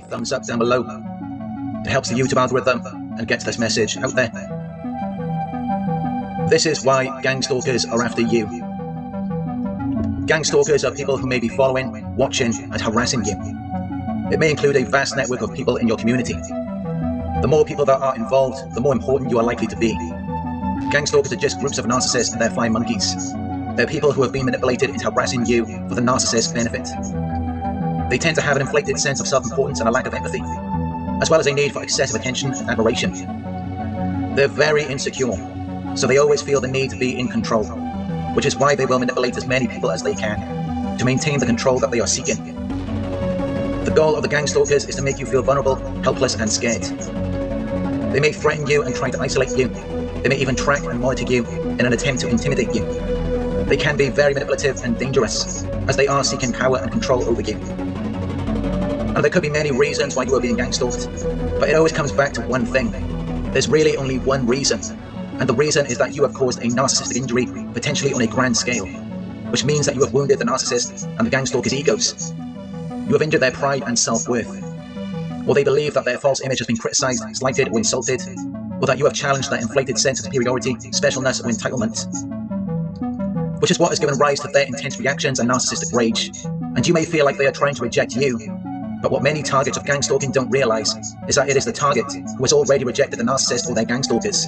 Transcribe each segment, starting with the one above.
thumbs up down below. It helps the YouTube algorithm and gets this message out there. This is why gang stalkers are after you. Gang stalkers are people who may be following, watching, and harassing you. It may include a vast network of people in your community. The more people that are involved, the more important you are likely to be. Gang stalkers are just groups of narcissists and they're flying monkeys. They're people who have been manipulated into harassing you for the narcissist's benefit. They tend to have an inflated sense of self-importance and a lack of empathy, as well as a need for excessive attention and admiration. They're very insecure, so they always feel the need to be in control, which is why they will manipulate as many people as they can, to maintain the control that they are seeking. The goal of the gang stalkers is to make you feel vulnerable, helpless, and scared. They may threaten you and try to isolate you. They may even track and monitor you in an attempt to intimidate you. They can be very manipulative and dangerous, as they are seeking power and control over you. And there could be many reasons why you are being gang stalked, but it always comes back to one thing. There's really only one reason, and the reason is that you have caused a narcissistic injury, potentially on a grand scale, which means that you have wounded the narcissist and the gang stalker's egos. You have injured their pride and self-worth, or they believe that their false image has been criticized, slighted, or insulted, or that you have challenged their inflated sense of superiority, specialness, or entitlement, which is what has given rise to their intense reactions and narcissistic rage. And you may feel like they are trying to reject you, but what many targets of gang stalking don't realize is that it is the target who has already rejected the narcissist or their gang stalkers.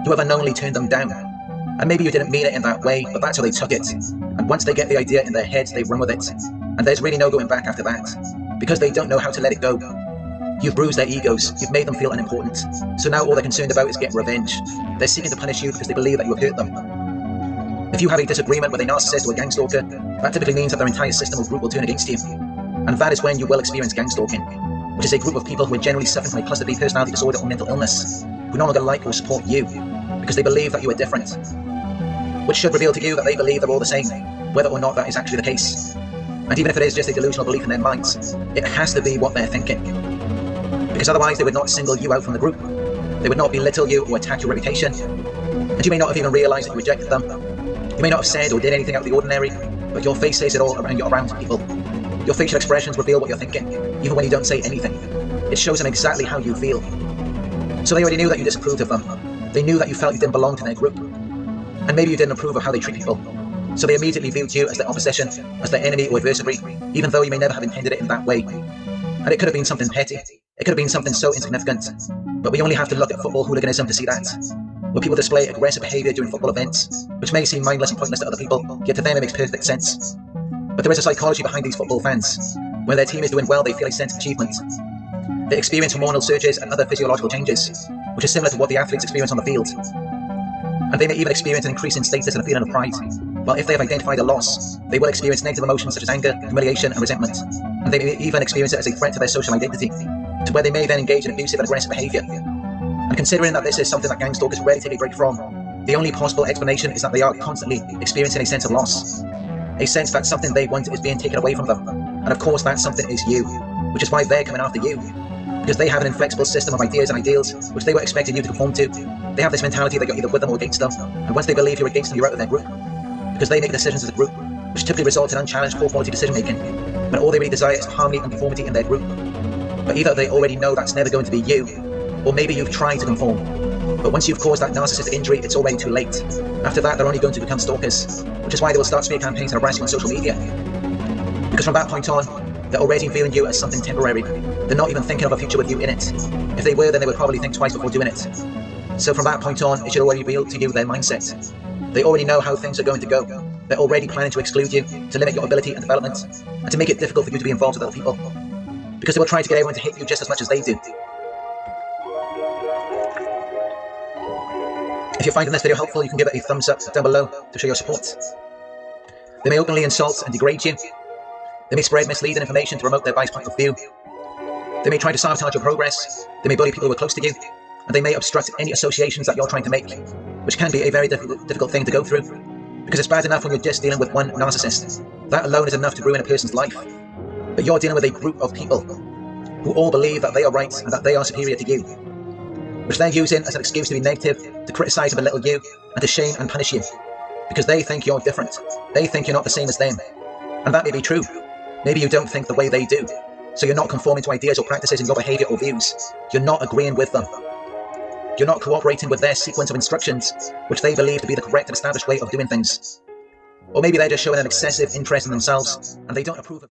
You have unknowingly turned them down, and maybe you didn't mean it in that way, but that's how they took it. And once they get the idea in their heads, they run with it, and there's really no going back after that, because they don't know how to let it go. You've bruised their egos, you've made them feel unimportant, so now all they're concerned about is getting revenge. They're seeking to punish you because they believe that you have hurt them. If you have a disagreement with a narcissist or a gang stalker, that typically means that their entire system or group will turn against you. And that is when you will experience gang stalking, which is a group of people who are generally suffering from a cluster B personality disorder or mental illness, who no longer like or support you, because they believe that you are different. Which should reveal to you that they believe they're all the same, whether or not that is actually the case. And even if it is just a delusional belief in their minds, it has to be what they're thinking. Because otherwise they would not single you out from the group. They would not belittle you or attack your reputation. And you may not have even realized that you rejected them. You may not have said or did anything out of the ordinary, but your face says it all around people. Your facial expressions reveal what you're thinking, even when you don't say anything. It shows them exactly how you feel. So they already knew that you disapproved of them. They knew that you felt you didn't belong to their group. And maybe you didn't approve of how they treat people. So they immediately viewed you as their opposition, as their enemy or adversary, even though you may never have intended it in that way. And it could have been something petty. It could have been something so insignificant. But we only have to look at football hooliganism to see that, where people display aggressive behaviour during football events, which may seem mindless and pointless to other people, yet to them it makes perfect sense. But there is a psychology behind these football fans. When their team is doing well, they feel a sense of achievement. They experience hormonal surges and other physiological changes, which is similar to what the athletes experience on the field. And they may even experience an increase in status and a feeling of pride. While if they have identified a loss, they will experience negative emotions such as anger, humiliation, and resentment. And they may even experience it as a threat to their social identity, to where they may then engage in abusive and aggressive behaviour. And considering that this is something that gang stalkers rarely take a break from, the only possible explanation is that they are constantly experiencing a sense of loss. A sense that something they want is being taken away from them. And of course that something is you, which is why they're coming after you. Because they have an inflexible system of ideas and ideals which they were expecting you to conform to. They have this mentality that you're either with them or against them, and once they believe you're against them, you're out of their group. Because they make decisions as a group, which typically result in unchallenged poor quality decision making, when all they really desire is harmony and conformity in their group. But either they already know that's never going to be you, or maybe you've tried to conform. But once you've caused that narcissistic injury, it's already too late. After that, they're only going to become stalkers, which is why they will start smear campaigns and harass you on social media. Because from that point on, they're already viewing you as something temporary. They're not even thinking of a future with you in it. If they were, then they would probably think twice before doing it. So from that point on, it should already reveal to you their mindset. They already know how things are going to go. They're already planning to exclude you, to limit your ability and development, and to make it difficult for you to be involved with other people. Because they will try to get everyone to hate you just as much as they do. If you're finding this video helpful, you can give it a thumbs up down below to show your support. They may openly insult and degrade you. They may spread misleading information to promote their biased point of view. They may try to sabotage your progress. They may bully people who are close to you. And they may obstruct any associations that you're trying to make, which can be a very difficult thing to go through. Because it's bad enough when you're just dealing with one narcissist. That alone is enough to ruin a person's life. But you're dealing with a group of people who all believe that they are right and that they are superior to you, which they're using as an excuse to be negative, to criticize and belittle you, and to shame and punish you. Because they think you're different. They think you're not the same as them. And that may be true. Maybe you don't think the way they do. So you're not conforming to ideas or practices in your behavior or views. You're not agreeing with them. You're not cooperating with their sequence of instructions, which they believe to be the correct and established way of doing things. Or maybe they're just showing an excessive interest in themselves, and they don't approve of